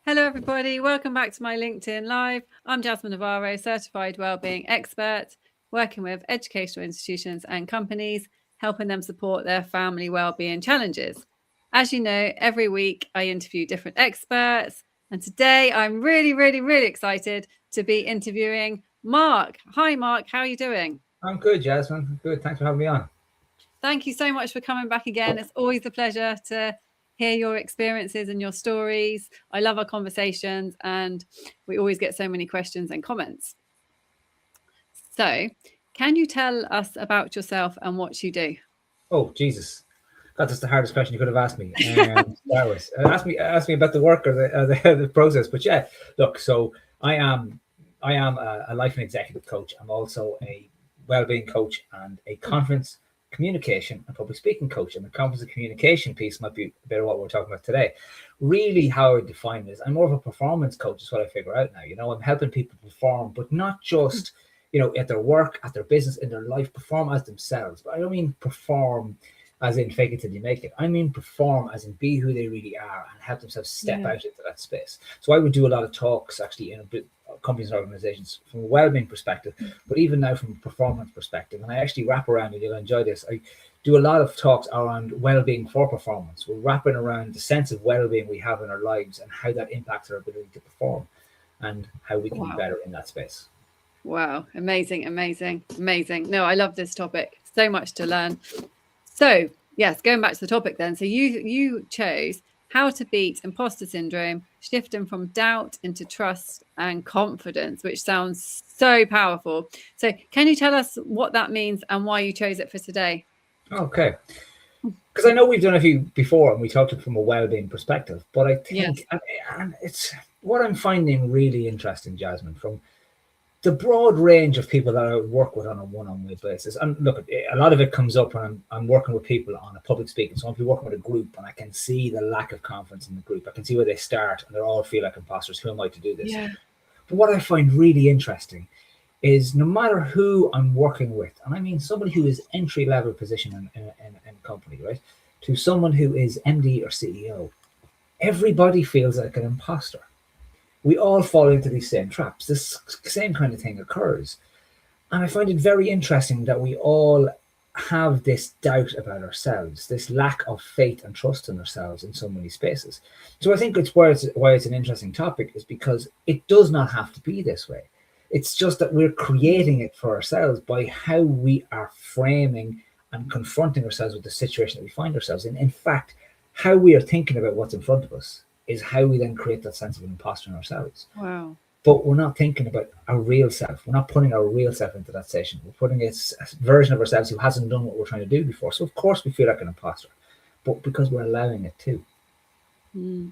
Hello, everybody. Welcome back to my LinkedIn Live. I'm Jasmine Navarro, certified wellbeing expert, working with educational institutions and companies, helping them support their family wellbeing challenges. As you know, every week I interview different experts, and today I'm really excited to be interviewing Mark. Hi, Mark. How are you doing? I'm good, Jasmine. Good. Thanks for having me on. Thank you so much for coming back again. It's always a pleasure to hear your experiences and your stories. I love our conversations, and we always get so many questions and comments. So, can you tell us about yourself and what you do? Oh, Jesus. God, that's the hardest question you could have asked me. Ask me about the work or the process. But yeah, look. So I am a life and executive coach. I'm also a well-being coach and a conference communication and public speaking coach. And the conference and communication piece might be a bit of what we're talking about today. Really, how I define this, I'm more of a performance coach. Is what I figure out now. I'm helping people perform, but not just at their work, at their business, in their life, perform as themselves. But I don't mean perform as in fake it till you make it. I mean perform as in be who they really are and help themselves step out into that space. So I would do a lot of talks actually in companies and organizations from a well-being perspective, but even now from a performance perspective. And I actually wrap around, and you'll enjoy this, I do a lot of talks around well-being for performance. We're wrapping around the sense of well-being we have in our lives and how that impacts our ability to perform and how we can be better in that space. Wow, amazing. No, I love this topic. So much to learn. So, yes, going back to the topic then. So you chose how to beat imposter syndrome, shifting from doubt into trust and confidence, which sounds so powerful. So can you tell us what that means and why you chose it for today? Okay. Because I know we've done a few before and we talked it from a well-being perspective, but I think, and it's what I'm finding really interesting, Jasmine, from the broad range of people that I work with on a one-on-one basis. And look, a lot of it comes up when I'm working with people on a public speaking. So I'll be working with a group and I can see the lack of confidence in the group. I can see where they start and they all feel like imposters. Who am I to do this? Yeah. But what I find really interesting is no matter who I'm working with, and I mean somebody who is entry-level position in a company, right, to someone who is MD or CEO, everybody feels like an imposter. We all fall into these same traps. This same kind of thing occurs. And I find it very interesting that we all have this doubt about ourselves, this lack of faith and trust in ourselves in so many spaces. So I think why it's an interesting topic is because it does not have to be this way. It's just that we're creating it for ourselves by how we are framing and confronting ourselves with the situation that we find ourselves in. In fact, how we are thinking about what's in front of us is how we then create that sense of an imposter in ourselves. Wow. But we're not thinking about our real self. We're not putting our real self into that session. We're putting a version of ourselves who hasn't done what we're trying to do before. So of course we feel like an imposter, but because we're allowing it too.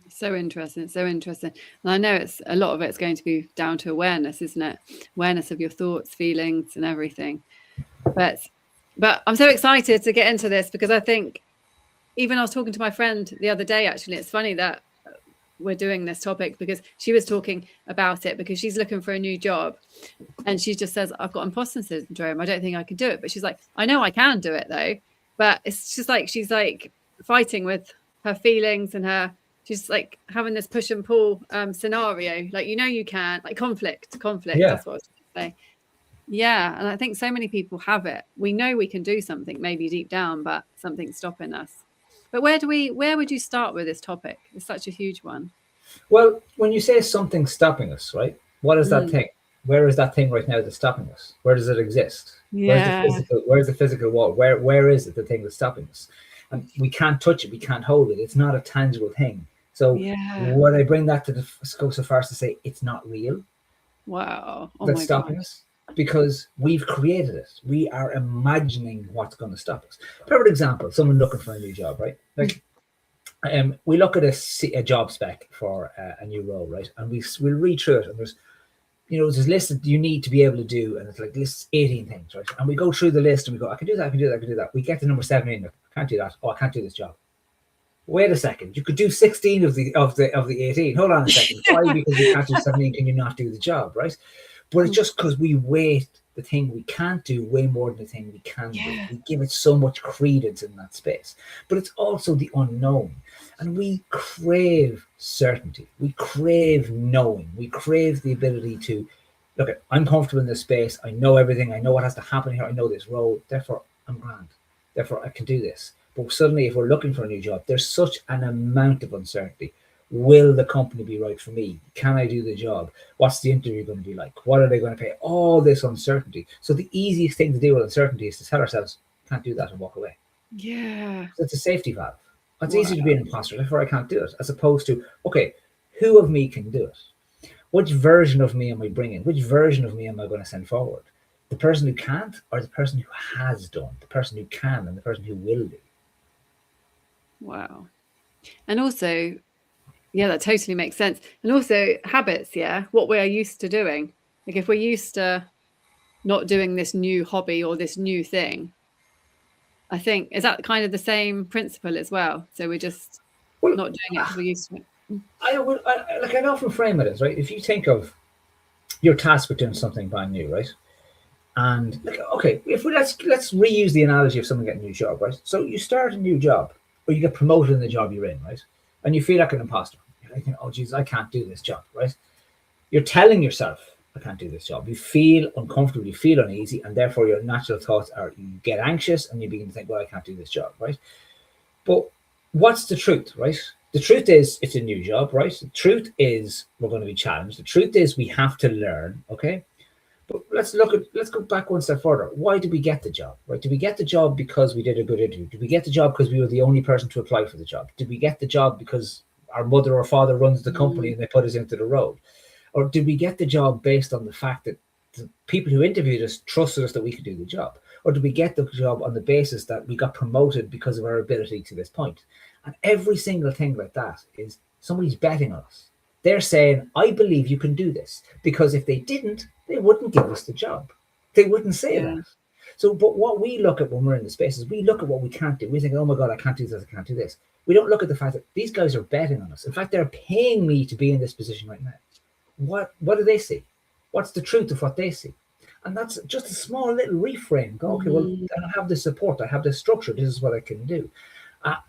So interesting. And I know it's a lot of it's going to be down to awareness, isn't it? Awareness of your thoughts, feelings, and everything. But I'm so excited to get into this because I think even I was talking to my friend the other day, actually, it's funny that we're doing this topic because she was talking about it because she's looking for a new job and she just says, I've got imposter syndrome. I don't think I can do it. But she's like, I know I can do it though. But it's just like, she's like fighting with her feelings and she's like having this push and pull scenario. Like, you can, like conflict. Yeah. That's what I was going to say. Yeah. And I think so many people have it. We know we can do something maybe deep down, but something's stopping us. But where would you start with this topic? It's such a huge one. Well, when you say something's stopping us, right? What is that thing? Where is that thing right now that's stopping us? Where does it exist? Yeah. Where's the physical wall? Where is it, the thing that's stopping us? And we can't touch it. We can't hold it. It's not a tangible thing. So would I bring that to go so far as to say it's not real? Wow. That's stopping us? Because we've created it. We are imagining what's going to stop us. Perfect example, someone looking for a new job, right? Like we look at a job spec for a new role, right? And we'll read through it and there's a list that you need to be able to do, and it's like lists 18 things, right? And we go through the list and we go, I can do that. We get to number 17, I can't do that. Oh, I can't do this job. Wait a second, you could do 16 of the 18. Hold on a second. Why? Because you can't do 17, can you not do the job, right? But it's just because we wait the thing we can't do way more than the thing we can do. We give it so much credence in that space. But it's also the unknown. And we crave certainty. We crave knowing. We crave the ability to, look, I'm comfortable in this space. I know everything. I know what has to happen here. I know this role. Therefore, I'm grand. Therefore, I can do this. But suddenly, if we're looking for a new job, there's such an amount of uncertainty. Will the company be right for me? Can I do the job? What's the interview going to be like? What are they going to pay? All this uncertainty. So the easiest thing to deal with uncertainty is to tell ourselves, can't do that, and walk away. Yeah. So it's a safety valve. It's easy to be an imposter, therefore I can't do it, as opposed to, okay, who of me can do it? Which version of me am I bringing? Which version of me am I going to send forward? The person who can't, or the person who has done? The person who can and the person who will do. Wow. And also, yeah, that totally makes sense. And also habits, yeah, what we're used to doing. Like if we're used to not doing this new hobby or this new thing, I think, is that kind of the same principle as well? So we're just not doing it because we're used to it. I'd often frame it as, right, if you think of your task with doing something brand new, right? And like, okay, if we let's reuse the analogy of someone getting a new job, right? So you start a new job, or you get promoted in the job you're in, right? And you feel like an imposter. You're like, oh geez, I can't do this job, right? You're telling yourself, I can't do this job. You feel uncomfortable, you feel uneasy, and therefore your natural thoughts are you get anxious and you begin to think, well, I can't do this job, right? But what's the truth, right? The truth is it's a new job, right? The truth is we're going to be challenged. The truth is we have to learn, okay? But let's go back one step further. Why did we get the job, right? Did we get the job because we did a good interview? Did we get the job because we were the only person to apply for the job? Did we get the job because our mother or father runs the company and they put us into the road? Or did we get the job based on the fact that the people who interviewed us trusted us that we could do the job? Or did we get the job on the basis that we got promoted because of our ability to this point? And every single thing like that is somebody's betting on us. They're saying, I believe you can do this. Because if they didn't, they wouldn't give us the job. They wouldn't say that. So, but what we look at when we're in the space is we look at what we can't do. We think, oh my God, I can't do this, I can't do this. We don't look at the fact that these guys are betting on us. In fact, they're paying me to be in this position right now. What do they see? What's the truth of what they see? And that's just a small little reframe. Go, okay, well, I have this support, I have this structure, this is what I can do.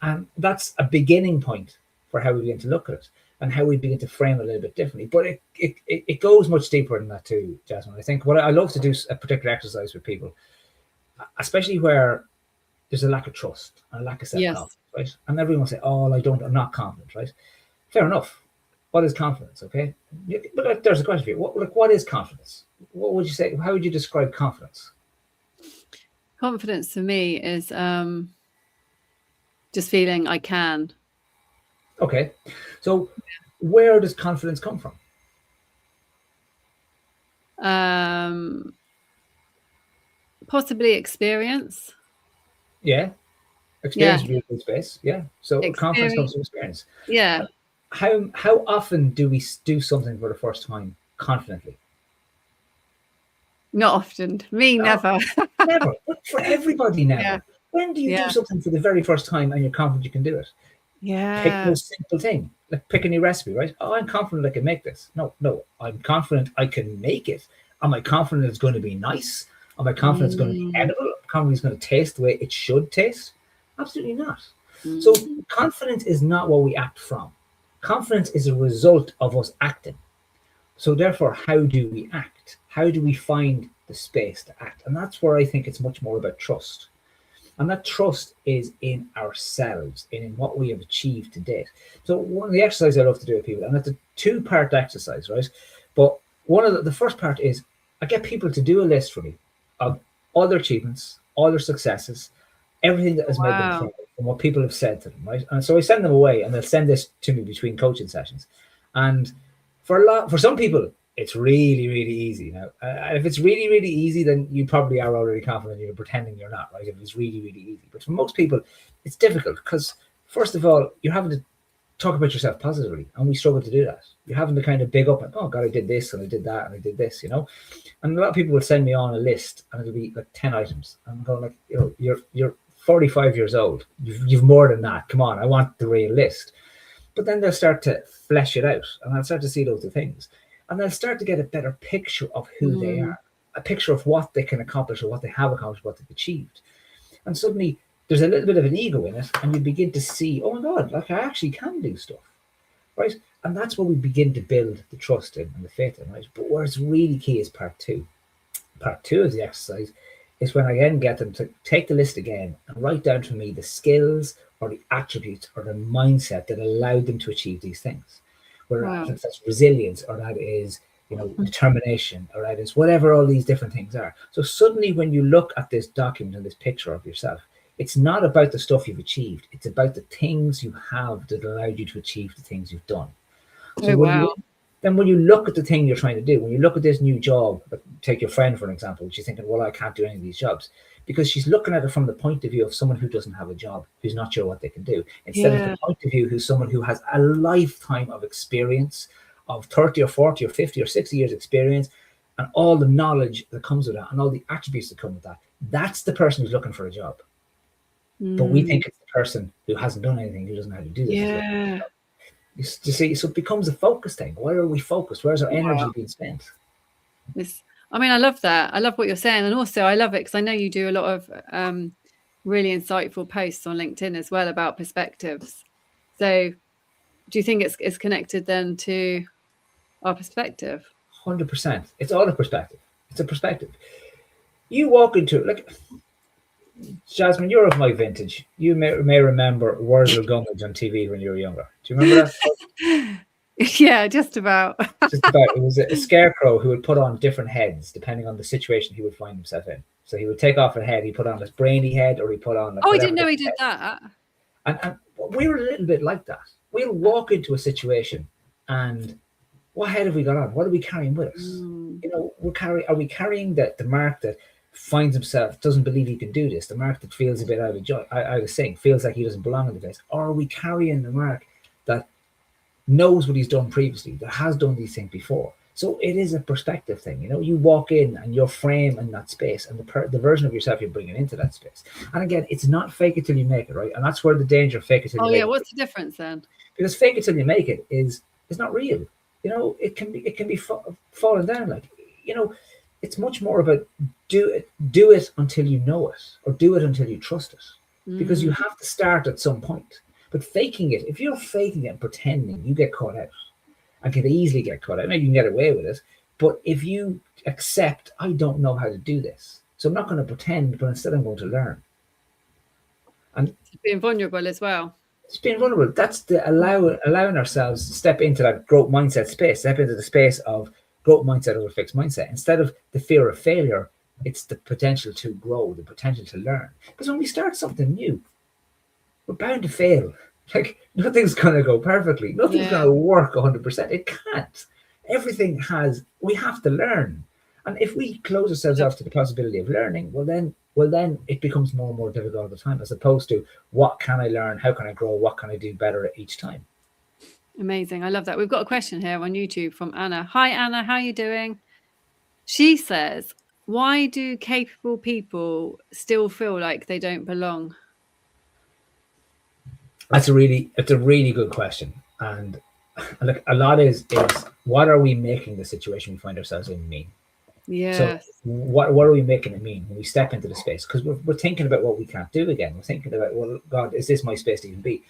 And that's a beginning point for how we begin to look at it and how we begin to frame it a little bit differently. But it goes much deeper than that too, Jasmine. I think what I love to do is a particular exercise with people, especially where there's a lack of trust and a lack of self-confidence, right? And everyone will say, oh, I'm not confident, right? Fair enough. What is confidence, okay? But there's a question for you. What is confidence? What would you say? How would you describe confidence? Confidence for me is just feeling I can. Okay. So where does confidence come from? Possibly experience. Yeah. Experience is a good space. Yeah. So confidence comes from experience. Yeah. How often do we do something for the first time confidently? Not often. Me, never. Never. But for everybody, never. Yeah. When do you do something for the very first time and you're confident you can do it? Yeah. Pick a simple thing. Like pick a new recipe, right? Oh, I'm confident I can make this. No. I'm confident I can make it. Am I confident it's going to be nice? Am I confident it's going to be edible? Am I confident it's going to taste the way it should taste? Absolutely not. So confidence is not what we act from. Confidence is a result of us acting. So therefore, how do we act? How do we find the space to act? And that's where I think it's much more about trust. And that trust is in ourselves, in what we have achieved to date. So one of the exercises I love to do with people, and it's a two-part exercise, right? But one of the first part is I get people to do a list for me of all their achievements, all their successes, everything that has made them proud, and what people have said to them, right? And so I send them away, and they'll send this to me between coaching sessions. And for some people, it's really, really easy. Now, if it's really, really easy, then you probably are already confident. You're pretending you're not, right? If it's really, really easy. But for most people, it's difficult because, first of all, you're having to talk about yourself positively, and we struggle to do that. You're having to kind of big up and, oh God, I did this and I did that and I did this, you know. And a lot of people will send me on a list, and it'll be like 10 items. And I'm going like, you know, you're 45 years old. You've more than that. Come on, I want the real list. But then they'll start to flesh it out, and I'll start to see loads of things, and they'll start to get a better picture of who they are. a picture of what they can accomplish or what they have accomplished, what they've achieved. And suddenly there's a little bit of an ego in it, and you begin to see, oh my God, like I actually can do stuff, right? And that's where we begin to build the trust in and the faith in, right? But where it's really key is part two. Part two of the exercise is when I again get them to take the list again and write down for me the skills or the attributes or the mindset that allowed them to achieve these things. Whether that's resilience, or that is, determination, or that is whatever all these different things are. So suddenly when you look at this document and this picture of yourself, it's not about the stuff you've achieved. It's about the things you have that allowed you to achieve the things you've done. So when you look at the thing you're trying to do, when you look at this new job, take your friend for an example, she's thinking, well, I can't do any of these jobs, because she's looking at it from the point of view of someone who doesn't have a job, who's not sure what they can do, instead of the point of view who's someone who has a lifetime of experience of 30 or 40 or 50 or 60 years experience, and all the knowledge that comes with that and all the attributes that come with that. That's the person who's looking for a job. But we think it's the person who hasn't done anything, who doesn't know how to do this. You see, so it becomes a focus thing. Where are we focused? Where's our energy being spent? I love that. I love what you're saying. And also I love it because I know you do a lot of really insightful posts on LinkedIn as well about perspectives. So do you think it's connected then to our perspective? 100%. It's all a perspective. It's a perspective. You walk into it, like, Jasmine, you're of my vintage. You may remember Wordle Gummidge on TV when you were younger. Do you remember that? Yeah, just about. Just about. It was a scarecrow who would put on different heads depending on the situation he would find himself in. So he would take off a head, he put on this brainy head, or he put on... I didn't know he did that. And we were a little bit like that. We'll walk into a situation and what head have we got on? What are we carrying with us? Are we carrying the mark that finds himself, doesn't believe he can do this, the mark that feels a bit out of sync, feels like he doesn't belong in the place? Or are we carrying the mark that knows what he's done previously, that has done these things before? So it is a perspective thing. You walk in and your frame in that space, and the version of yourself you're bringing into that space. And again, it's not fake it till you make it, right? And that's where the danger of fake it till you make it. What's the difference then? Because fake it till you make it is not real. It can be falling down. Like, it's much more about do it until you know it, or do it until you trust it, because you have to start at some point. But faking it, if you're faking it and pretending, you get caught out, and can easily get caught out. Maybe you can get away with it, but if you accept, I don't know how to do this, so I'm not going to pretend, but instead I'm going to learn. And it's being vulnerable as well. It's being vulnerable. That's the allowing ourselves to step into that growth mindset space, step into the space of growth mindset over fixed mindset. Instead of the fear of failure, it's the potential to grow, the potential to learn. Because when we start something new, we're bound to fail. Like, nothing's going to go perfectly. Nothing's going to work 100%. It can't. We have to learn. And if we close ourselves off to the possibility of learning, well then it becomes more and more difficult all the time, as opposed to what can I learn, how can I grow, what can I do better at each time. Amazing. I love that. We've got a question here on YouTube from Anna. Hi Anna, how are you doing? She says, why do capable people still feel like they don't belong? It's a really good question. And look, a lot is what are we making the situation we find ourselves in mean? Yeah. So what are we making it mean when we step into the space? Because we're thinking about what we can't do again. We're thinking about, well, God, is this my space to even be?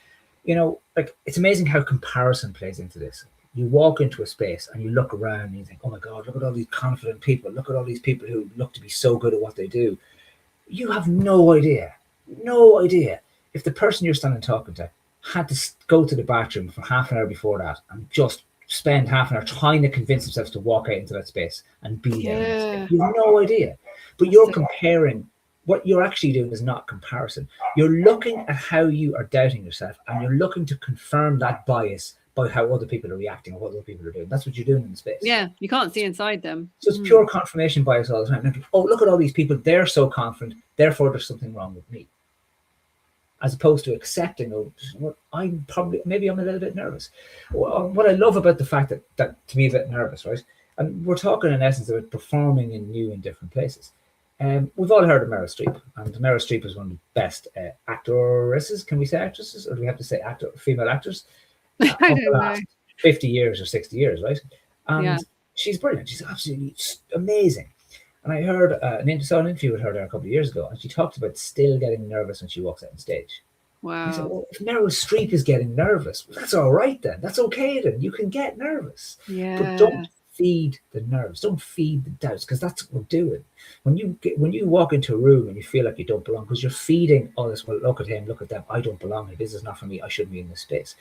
Like, it's amazing how comparison plays into this. You walk into a space and you look around and you think, oh my God, look at all these confident people. Look at all these people who look to be so good at what they do. You have no idea if the person you're standing talking to had to go to the bathroom for half an hour before that and just spend half an hour trying to convince themselves to walk out into that space and be there. You have no idea. But you're comparing. What you're actually doing is not comparison. You're looking at how you are doubting yourself, and you're looking to confirm that bias by how other people are reacting or what other people are doing. That's what you're doing in the space. Yeah, you can't see inside them. So it's pure confirmation bias all the time. Like, oh, look at all these people. They're so confident. Therefore, there's something wrong with me. As opposed to accepting, maybe I'm a little bit nervous. What I love about the fact that to be a bit nervous, right? And we're talking in essence about performing in new and different places. We've all heard of Meryl Streep, and Meryl Streep is one of the best actresses. Can we say actresses, or do we have to say female actors? I don't know. 50 years or 60 years, right? And she's brilliant. She's absolutely amazing. And I heard saw an interview with her there a couple of years ago, and she talked about still getting nervous when she walks out on stage. Wow. I said, well, if Meryl Streep is getting nervous, well, that's all right then. That's okay then. You can get nervous. Yeah. But don't feed the nerves. Don't feed the doubts, because that's what we're doing. When you walk into a room and you feel like you don't belong, because you're feeding all this, well, look at him, look at them, I don't belong here. This is not for me. I shouldn't be in this space.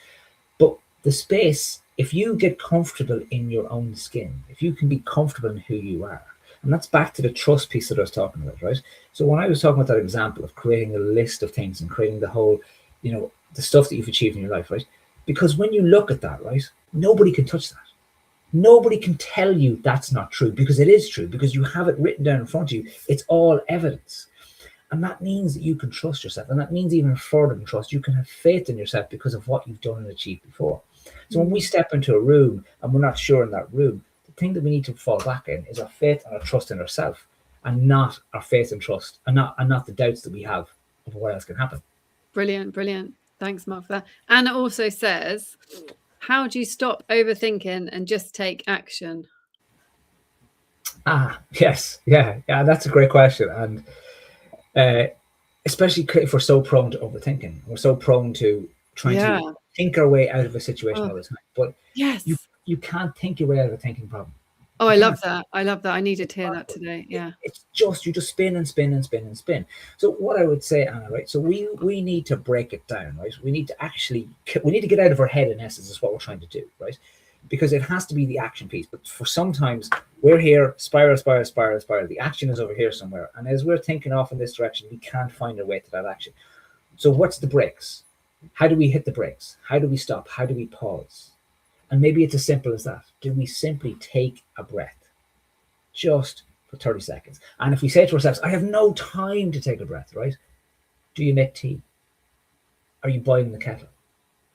But the space, if you get comfortable in your own skin, if you can be comfortable in who you are, and that's back to the trust piece that I was talking about, right? So when I was talking about that example of creating a list of things and creating the whole, the stuff that you've achieved in your life, right? Because when you look at that, right, nobody can touch that. Nobody can tell you that's not true, because it is true, because you have it written down in front of you. It's all evidence. And that means that you can trust yourself. And that means even further than trust, you can have faith in yourself because of what you've done and achieved before. So when we step into a room and we're not sure in that room, the thing that we need to fall back in is our faith and our trust in ourselves, and not our faith and trust, and not the doubts that we have of what else can happen. Brilliant. Thanks, Mark, for that. And it also says, how do you stop overthinking and just take action? Yes. Yeah, that's a great question. And especially if we're so prone to overthinking, we're so prone to trying to think our way out of a situation all the time. But yes, you can't think your way out of a thinking problem. Oh, I love that. I needed to hear that today. Yeah. It's just, you just spin and spin and spin and spin. So what I would say, Anna, right? So we need to break it down, right? We need to get out of our head, in essence, is what we're trying to do, right? Because it has to be the action piece. But for sometimes we're here, spiral. The action is over here somewhere. And as we're thinking off in this direction, we can't find our way to that action. So what's the brakes? How do we hit the brakes? How do we stop? How do we pause? And maybe it's as simple as that. Do we simply take a breath just for 30 seconds? And if we say to ourselves, I have no time to take a breath, right? Do you make tea? Are you boiling the kettle?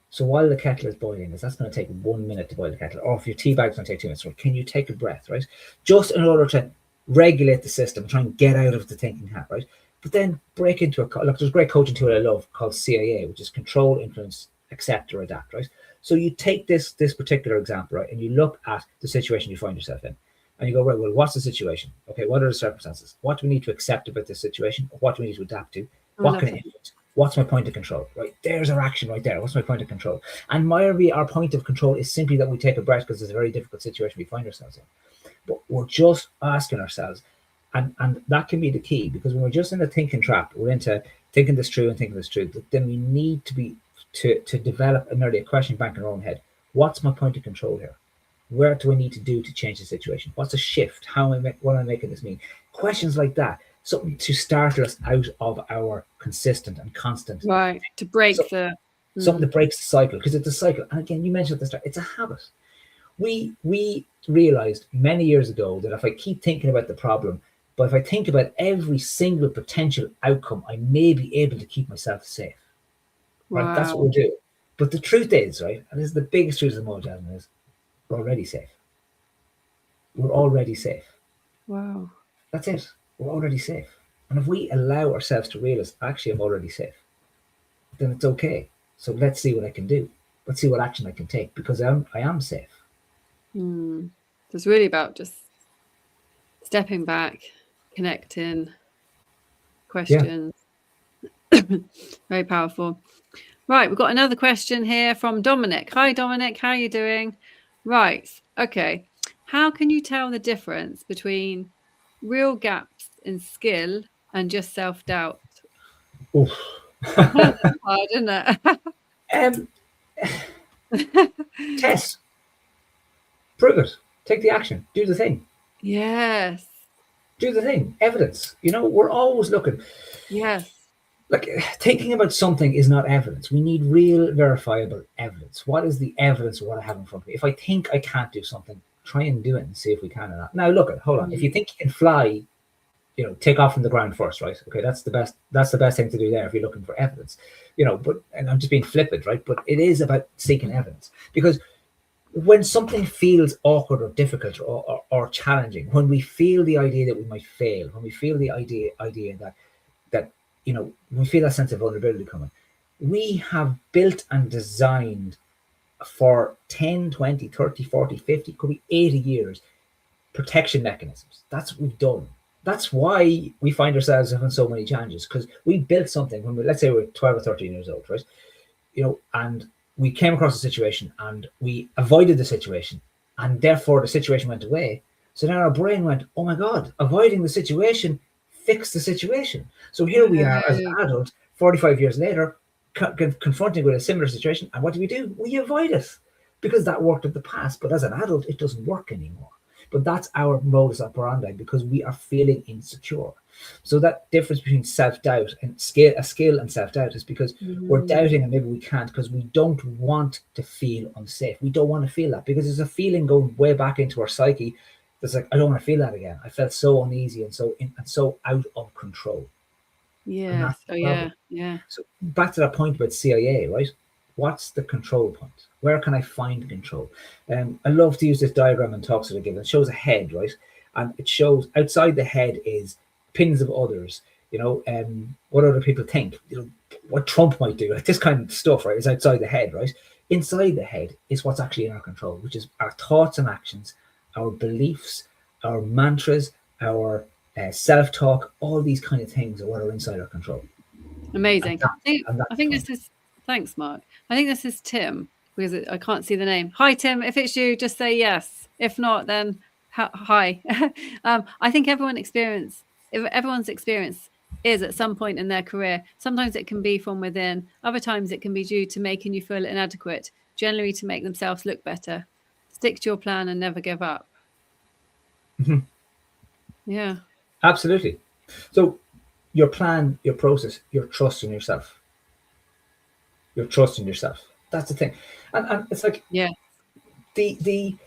So while the kettle is boiling, that's going to take 1 minute to boil the kettle. Or if your tea bag's going to take 2 minutes, right? Can you take a breath, right? Just in order to regulate the system, try and get out of the thinking hat, right? But then break into look, there's a great coaching tool I love called CIA, which is control, influence, accept, or adapt, right? So you take this particular example, right, and you look at the situation you find yourself in, and you go, right, well, what's the situation? Okay, what are the circumstances? What do we need to accept about this situation? What do we need to adapt to? What can I influence? What's my point of control? Right, there's our action right there. What's my point of control? And maybe our point of control is simply that we take a breath because it's a very difficult situation we find ourselves in. But we're just asking ourselves, and that can be the key, because when we're just in a thinking trap, we're into thinking this true and thinking this true, then we need to be to develop a question bank in our own head. What's my point of control here? What do I need to do to change the situation? What's a shift? What am I making this mean? Questions like that, something to start us out of our consistent and constant. Right, to break something that breaks the cycle, because it's a cycle. And again, you mentioned at the start, it's a habit. We realized many years ago that if I keep thinking about the problem, but if I think about every single potential outcome, I may be able to keep myself safe. Right, wow. That's what we'll do. But the truth is, right, and this is the biggest truth of the Jasmine, is we're already safe. We're already safe. Wow. That's it. We're already safe. And if we allow ourselves to realize, actually, I'm already safe, then it's okay. So let's see what I can do. Let's see what action I can take, because I am safe. It's really about just stepping back, connecting, questions. Yeah. Very powerful. Right, we've got another question here from Dominic. Hi, Dominic. How are you doing? Right. Okay. How can you tell the difference between real gaps in skill and just self-doubt? Oof. That's hard, isn't it? Test. Prove it. Take the action. Do the thing. Yes. Do the thing. Evidence. We're always looking. Yes. Like, thinking about something is not evidence. We need real, verifiable evidence. What is the evidence of what I have in front of me? If I think I can't do something, try and do it and see if we can or not. Now, hold on. If you think you can fly, take off from the ground first, right? Okay, that's the best thing to do there if you're looking for evidence. And I'm just being flippant, right? But it is about seeking evidence, because when something feels awkward or difficult or challenging, when we feel the idea that we might fail, when we feel the idea that we feel that sense of vulnerability coming, we have built and designed for 10, 20, 30, 40, 50, could be 80 years, protection mechanisms. That's what we've done. That's why we find ourselves having so many challenges, because we built something when let's say we're 12 or 13 years old, right? And we came across a situation and we avoided the situation, and therefore the situation went away. So then our brain went, oh my God, avoiding the situation fixed the situation. So here we are as an adult, 45 years later, confronting with a similar situation. And what do? We avoid it because that worked in the past. But as an adult, it doesn't work anymore. But that's our modus operandi, because we are feeling insecure. So that difference between self-doubt and a skill and self-doubt is because we're doubting and maybe we can't because we don't want to feel unsafe. We don't want to feel that because there's a feeling going way back into our psyche that's like, I don't want to feel that again. I felt so uneasy and so out of control. Yes. Oh yeah. Yeah. So back to that point about CIA, right? What's the control point? Where can I find control? I love to use this diagram in talks that I give. It shows a head, right? And it shows outside the head is opinions of others, what other people think, what Trump might do, like this kind of stuff, right? Is outside the head, right? Inside the head is what's actually in our control, which is our thoughts and actions, our beliefs, our mantras, our self-talk, all these kind of things are what are inside our control. Amazing. I think this is, thanks, Mark. I think this is Tim, because I can't see the name. Hi, Tim. If it's you, just say yes. If not, then hi. I think everyone's experience is at some point in their career. Sometimes it can be from within. Other times it can be due to making you feel inadequate, generally to make themselves look better. Stick to your plan and never give up. Mm-hmm. Yeah. Absolutely. So your plan, your process, your trust in yourself. Your trust in yourself. That's the thing. And it's like, yeah, we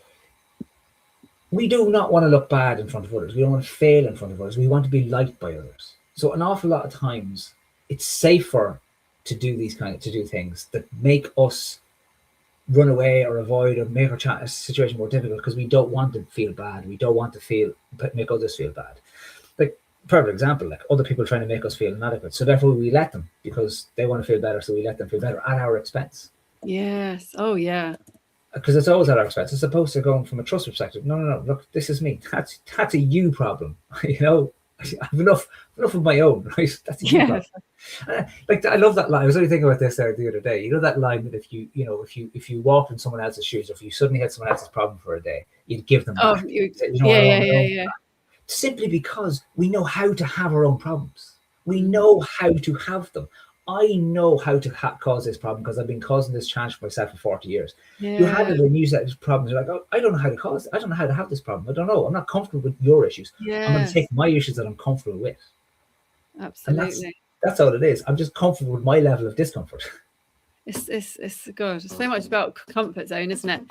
do not want to look bad in front of others. We don't want to fail in front of others. We want to be liked by others. So an awful lot of times it's safer to do things that make us run away or avoid or make our situation more difficult because we don't want to feel bad. We don't want to make others feel bad. Like, perfect example, like other people trying to make us feel inadequate. So therefore we let them because they want to feel better. So we let them feel better at our expense. Yes. Oh yeah. Because it's always at our expense. It's opposed to going from a trust perspective. No. Look, this is me. That's a you problem. I have enough of my own, right? That's a you problem. Like, I love that line. I was only thinking about this there the other day. That line that if you walked in someone else's shoes, or if you suddenly had someone else's problem for a day, you'd give them back. Yeah. Simply because we know how to have our own problems. We know how to have them. I know how to cause this problem because I've been causing this challenge for myself for 40 years. Yeah. You have it when you set problems. You're like, oh, I don't know how to cause it. I don't know how to have this problem. I don't know. I'm not comfortable with your issues. Yeah. I'm going to take my issues that I'm comfortable with. Absolutely. And that's all it is. I'm just comfortable with my level of discomfort. It's good. It's so much about comfort zone, isn't it?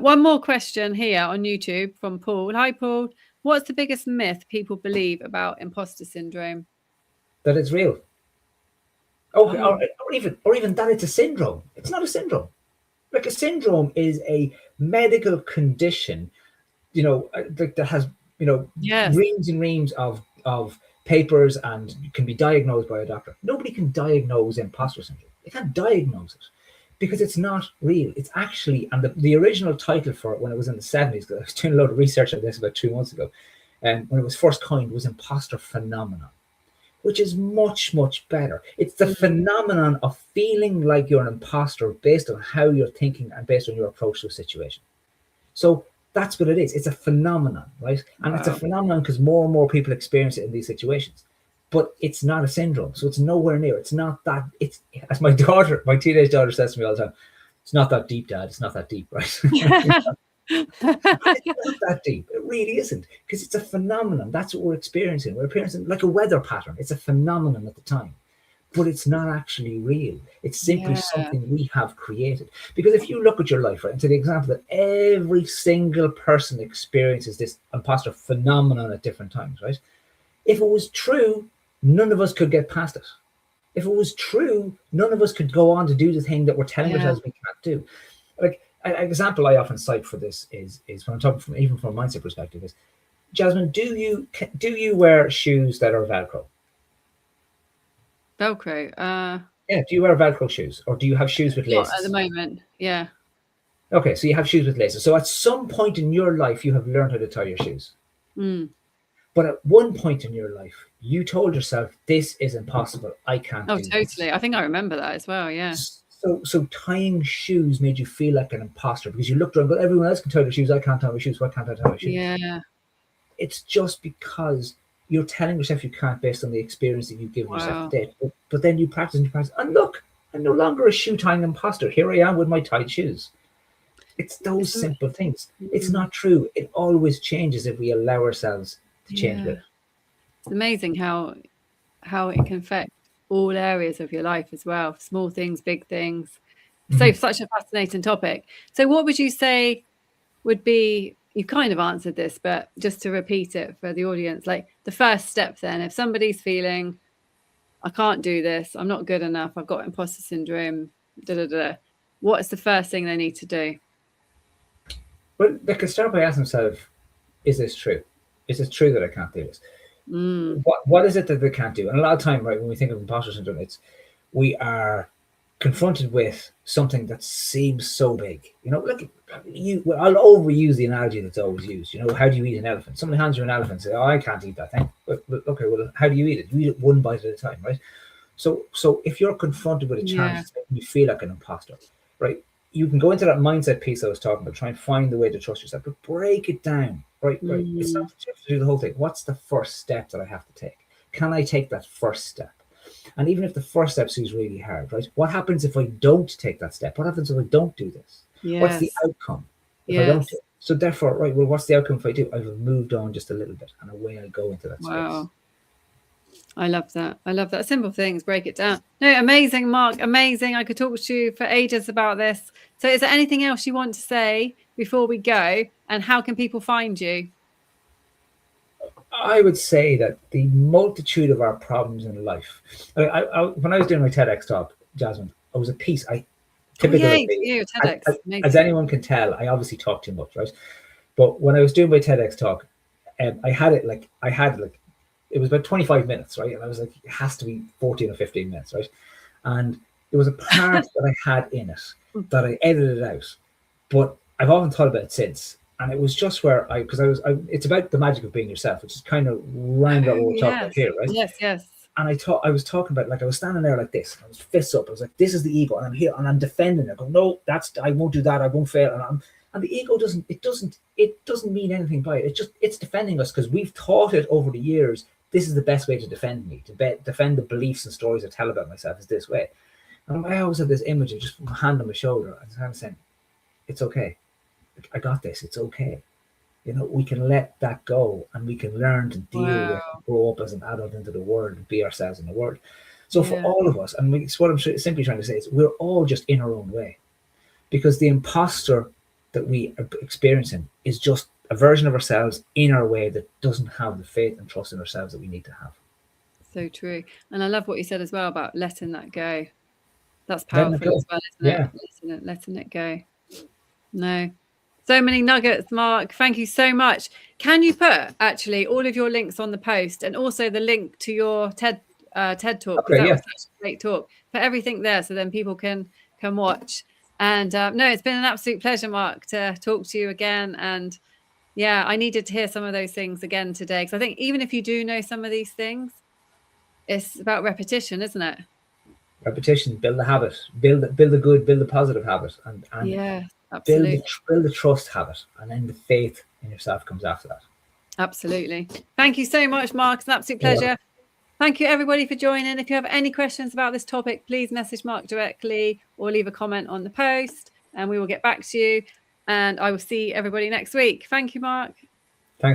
One more question here on YouTube from Paul. Hi, Paul. What's the biggest myth people believe about imposter syndrome? That it's real. Or even that it's a syndrome. It's not a syndrome. Like, a syndrome is a medical condition, that has, yes, reams and reams of papers and can be diagnosed by a doctor. Nobody can diagnose imposter syndrome. They can't diagnose it because it's not real. It's actually, and the original title for it when it was in the 70s, because I was doing a lot of research on this about 2 months ago, and when it was first coined, was imposter phenomenon, which is much, much better. It's the phenomenon of feeling like you're an imposter based on how you're thinking and based on your approach to a situation. So that's what it is. It's a phenomenon, right? And It's a phenomenon because more and more people experience it in these situations. But it's not a syndrome. So it's nowhere near. It's not that. It's, as my teenage daughter says to me all the time, it's not that deep, Dad. It's not that deep, right? It's not that deep. It really isn't, because it's a phenomenon. That's what we're experiencing. We're experiencing like a weather pattern. It's a phenomenon at the time, but it's not actually real. It's simply something we have created. Because if you look at your life, right, and to the example that every single person experiences this imposter phenomenon at different times, right? If it was true, none of us could get past it. If it was true, none of us could go on to do the thing that we're telling ourselves we can't do. Like, an example I often cite for this is when I'm talking even from a mindset perspective is, Jasmine, do you wear shoes that are Velcro? Velcro. Yeah. Do you wear Velcro shoes, or do you have shoes with laces? Not at the moment. Yeah. Okay, so you have shoes with laces. So at some point in your life, you have learned how to tie your shoes. But at one point in your life, you told yourself, this is impossible. I can't do totally. this. I think I remember that as well. Yeah. So tying shoes made you feel like an imposter because you looked around, but everyone else can tie their shoes. I can't tie my shoes. Why can't I tie my shoes? Yeah. It's just because you're telling yourself you can't based on the experience that you've given yourself to date. But then you practice and you practice. And look, I'm no longer a shoe tying imposter. Here I am with my tied shoes. It's those simple things. It's not true. It always changes if we allow ourselves to change with it. It's amazing how it can affect all areas of your life as well. Small things, big things. So such a fascinating topic. So what would you say would be, you kind of answered this, but just to repeat it for the audience, like the first step then, if somebody's feeling, I can't do this, I'm not good enough, I've got imposter syndrome, what is the first thing they need to do? Well, they can start by asking themselves, is this true? Is it true that I can't do this? What is it that they can't do? And a lot of time, right, when we think of imposter syndrome, it's we are confronted with something that seems so big. You know, look, I'll overuse the analogy that's always used. You know, how do you eat an elephant? Somebody hands you an elephant and say, oh, I can't eat that thing. But okay, well, how do you eat it? You eat it one bite at a time, right? So if you're confronted with a challenge, you feel like an imposter, right? You can go into that mindset piece I was talking about, try and find the way to trust yourself, but break it down, right? It's not to do the whole thing. What's the first step that I have to take? Can I take that first step? And even if the first step seems really hard, right? What happens if I don't take that step? What happens if I don't do this? What's the outcome if I don't do it? So therefore, right, well, what's the outcome if I do? I've moved on just a little bit and away I go into that space. I love that. I love that. Simple things, break it down. No, amazing, Mark. Amazing. I could talk to you for ages about this. So is there anything else you want to say before we go? And how can people find you? I would say that the multitude of our problems in life. When I was doing my TEDx talk, Jasmine, I was a piece. TEDx. As anyone can tell, I obviously talk too much, right? But when I was doing my TEDx talk, I had it was about 25 minutes, right? And I was like, it has to be 14 or 15 minutes, right? And there was a part that I had in it that I edited out, but I've often thought about it since. And it was just where it's about the magic of being yourself, which is kind of round what we're talking about here, right? Yes. And I was talking about, like, I was standing there like this, I was fists up. I was like, this is the ego, and I'm here and I'm defending it. I go, no, I won't do that. I won't fail. And the ego doesn't mean anything by it. It's defending us because we've taught it over the years. This is the best way to defend me, to defend the beliefs and stories I tell about myself is this way. And I always have this image of just my hand on my shoulder and kind of saying, it's okay. I got this. It's okay. You know, we can let that go and we can learn to deal with, grow up as an adult into the world and be ourselves in the world. So for all of us, and what I'm simply trying to say is we're all just in our own way, because the imposter that we are experiencing is just a version of ourselves in our way that doesn't have the faith and trust in ourselves that we need to have. So true. And I love what you said as well about letting that go. That's powerful as well, isn't it? Letting it go. No. So many nuggets, Mark. Thank you so much. Can you put actually all of your links on the post and also the link to your TED talk? Okay, was such a great talk. Put everything there so then people can watch. And no, it's been an absolute pleasure, Mark, to talk to you again. And yeah, I needed to hear some of those things again today, because I think even if you do know some of these things, it's about repetition, isn't it? Repetition, build the habit, build the positive habit, and yeah, absolutely. build the trust habit, and then the faith in yourself comes after that. Absolutely. Thank you so much, Mark. It's an absolute pleasure. Yeah. Thank you, everybody, for joining. If you have any questions about this topic, please message Mark directly or leave a comment on the post, and we will get back to you. And I will see everybody next week. Thank you, Mark.